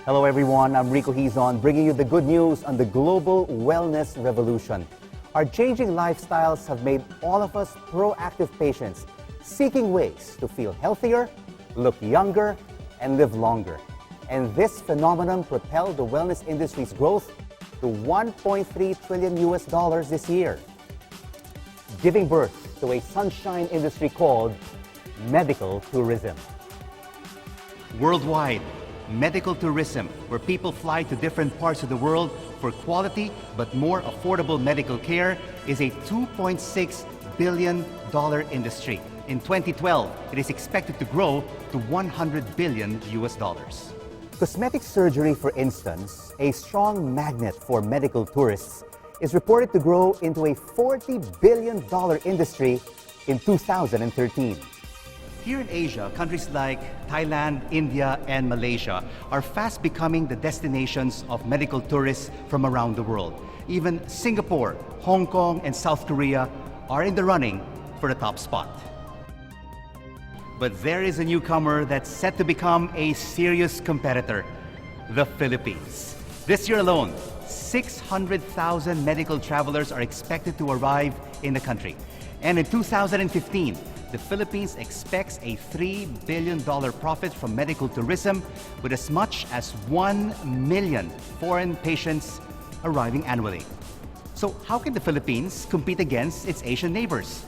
Hello everyone, I'm Rico Hizon, bringing you the good news on the global wellness revolution. Our changing lifestyles have made all of us proactive patients, seeking ways to feel healthier, look younger, and live longer. And this phenomenon propelled the wellness industry's growth to $1.3 trillion this year, giving birth to a sunshine industry called medical tourism. Worldwide, medical tourism, where people fly to different parts of the world for quality but more affordable medical care, is a $2.6 billion industry. In 2012, it is expected to grow to $100 billion. Cosmetic surgery, for instance, a strong magnet for medical tourists, is reported to grow into a $40 billion industry in 2013. Here in Asia, countries like Thailand, India, and Malaysia are fast becoming the destinations of medical tourists from around the world. Even Singapore, Hong Kong, and South Korea are in the running for the top spot. But there is a newcomer that's set to become a serious competitor: the Philippines. This year alone, 600,000 medical travelers are expected to arrive in the country. And in 2015, the Philippines expects a $3 billion profit from medical tourism, with as much as 1 million foreign patients arriving annually. So how can the Philippines compete against its Asian neighbors?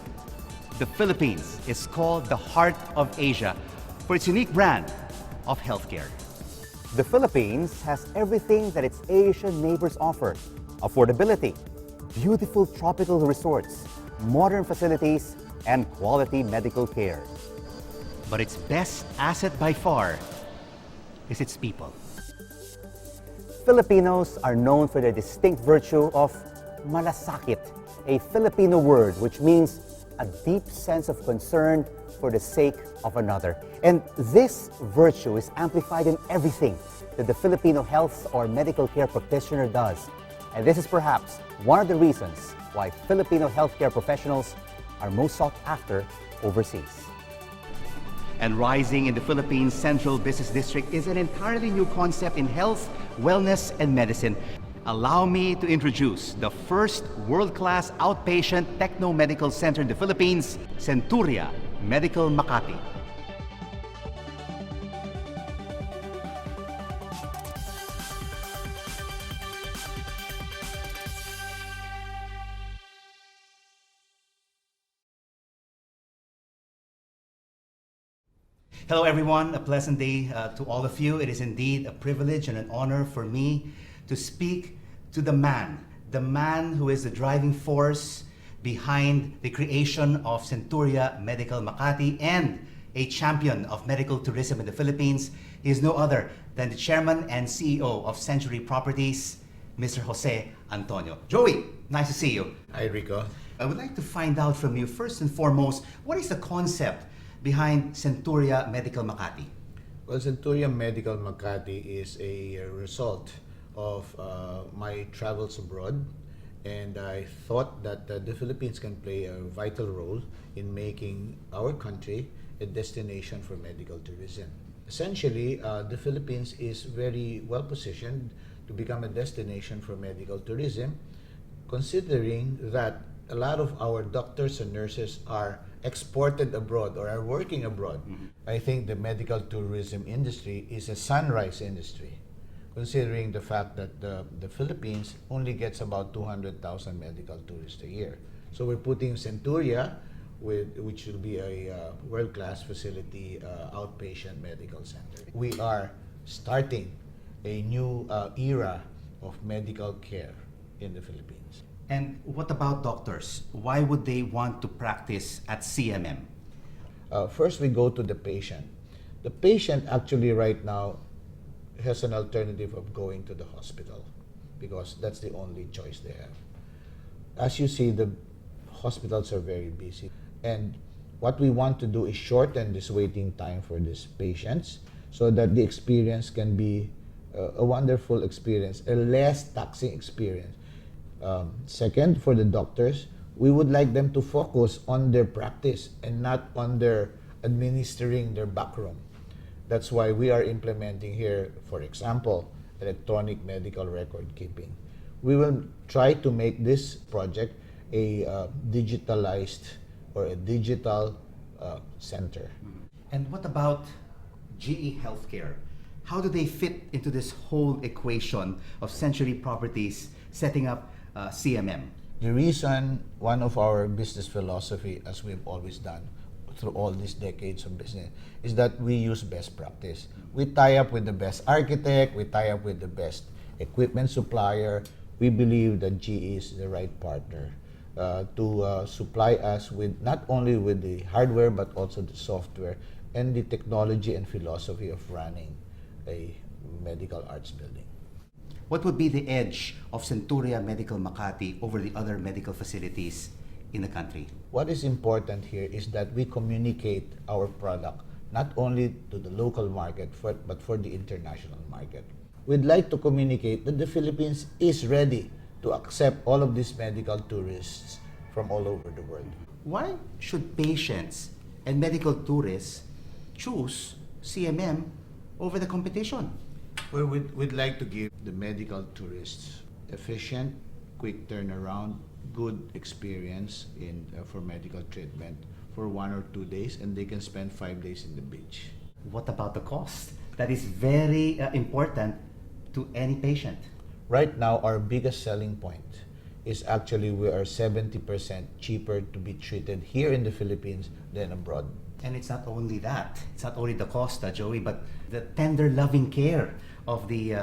The Philippines is called the heart of Asia for its unique brand of healthcare. The Philippines has everything that its Asian neighbors offer: affordability, beautiful tropical resorts, modern facilities, and quality medical care. But its best asset by far is its people. Filipinos are known for their distinct virtue of malasakit, a Filipino word which means a deep sense of concern for the sake of another. And this virtue is amplified in everything that the Filipino health or medical care practitioner does. And this is perhaps one of the reasons why Filipino healthcare professionals are most sought after overseas. And rising in the Philippines Central Business District is an entirely new concept in health, wellness, and medicine. Allow me to introduce the first world-class outpatient techno-medical center in the Philippines, Centuria Medical Makati. Hello everyone, a pleasant day to all of you. It is indeed a privilege and an honor for me to speak to the man who is the driving force behind the creation of Centuria Medical Makati and a champion of medical tourism in the Philippines. He is no other than the chairman and CEO of Century Properties, Mr. Jose Antonio. Joey, nice to see you. Hi, Rico. I would like to find out from you, first and foremost, what is the concept behind Centuria Medical Makati? Well, Centuria Medical Makati is a result of my travels abroad, and I thought that the Philippines can play a vital role in making our country a destination for medical tourism. Essentially, the Philippines is very well positioned to become a destination for medical tourism, considering that a lot of our doctors and nurses are exported abroad or are working abroad. Mm-hmm. I think the medical tourism industry is a sunrise industry, considering the fact that the Philippines only gets about 200,000 medical tourists a year. So we're putting Centuria, which will be a world-class facility outpatient medical center. We are starting a new era of medical care in the Philippines. And what about doctors? Why would they want to practice at CMM? First, we go to the patient. The patient actually right now has an alternative of going to the hospital because that's the only choice they have. As you see, the hospitals are very busy. And what we want to do is shorten this waiting time for these patients so that the experience can be a wonderful experience, a less taxing experience. Second, for the doctors, we would like them to focus on their practice and not on their administering their backroom. That's why we are implementing here, for example, electronic medical record keeping. We will try to make this project a digitalized or a digital center. And what about GE Healthcare? How do they fit into this whole equation of Century Properties setting up CMM? The reason, one of our business philosophy, as we've always done through all these decades of business, is that we use best practice. We tie up with the best architect, we tie up with the best equipment supplier. We believe that GE is the right partner to supply us with not only with the hardware but also the software and the technology and philosophy of running a medical arts building. What would be the edge of Centuria Medical Makati over the other medical facilities in the country? What is important here is that we communicate our product not only to the local market but for the international market. We'd like to communicate that the Philippines is ready to accept all of these medical tourists from all over the world. Why should patients and medical tourists choose CMM over the competition? Well, we'd like to give the medical tourists efficient, quick turnaround, good experience for medical treatment for 1 or 2 days, and they can spend 5 days in the beach. What about the cost? That is very important to any patient. Right now, our biggest selling point is actually we are 70% cheaper to be treated here in the Philippines than abroad. And it's not only that. It's not only the cost, Joey, but the tender, loving care of the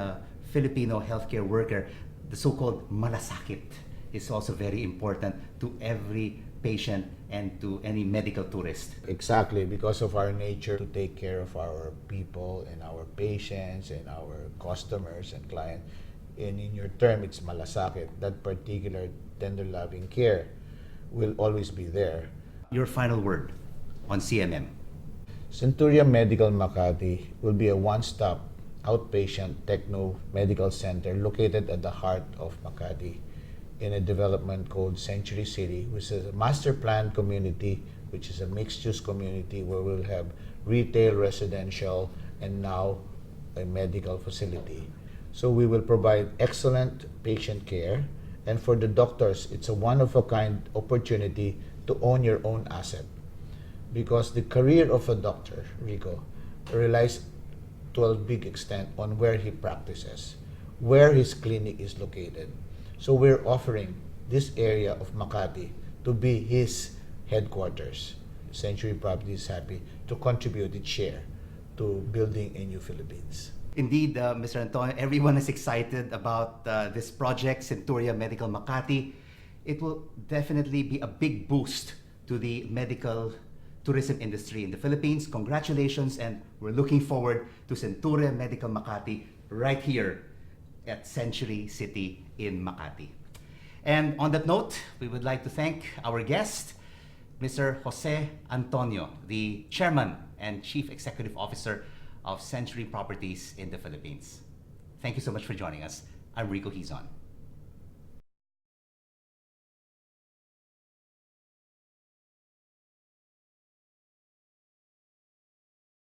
Filipino healthcare worker. The so-called malasakit is also very important to every patient and to any medical tourist. Exactly, because of our nature to take care of our people and our patients and our customers and clients. And in your term, it's malasakit. That particular tender, loving care will always be there. Your final word on CMM. Centuria Medical Makati will be a one-stop outpatient techno medical center located at the heart of Makati in a development called Century City, which is a master planned community, which is a mixed-use community where we'll have retail, residential, and now a medical facility. So we will provide excellent patient care, and for the doctors, it's a one-of-a-kind opportunity to own your own asset. Because the career of a doctor, Rico, relies to a big extent on where he practices, where his clinic is located. So we're offering this area of Makati to be his headquarters. Century Properties is happy to contribute its share to building a new Philippines. Indeed, Mr. Antonio, everyone is excited about this project, Centuria Medical Makati. It will definitely be a big boost to the medical tourism industry in the Philippines. Congratulations, and we're looking forward to Centuria Medical Makati right here at Century City in Makati. And on that note, we would like to thank our guest, Mr. Jose Antonio, the Chairman and Chief Executive Officer of Century Properties in the Philippines. Thank you so much for joining us. I'm Rico Hizon.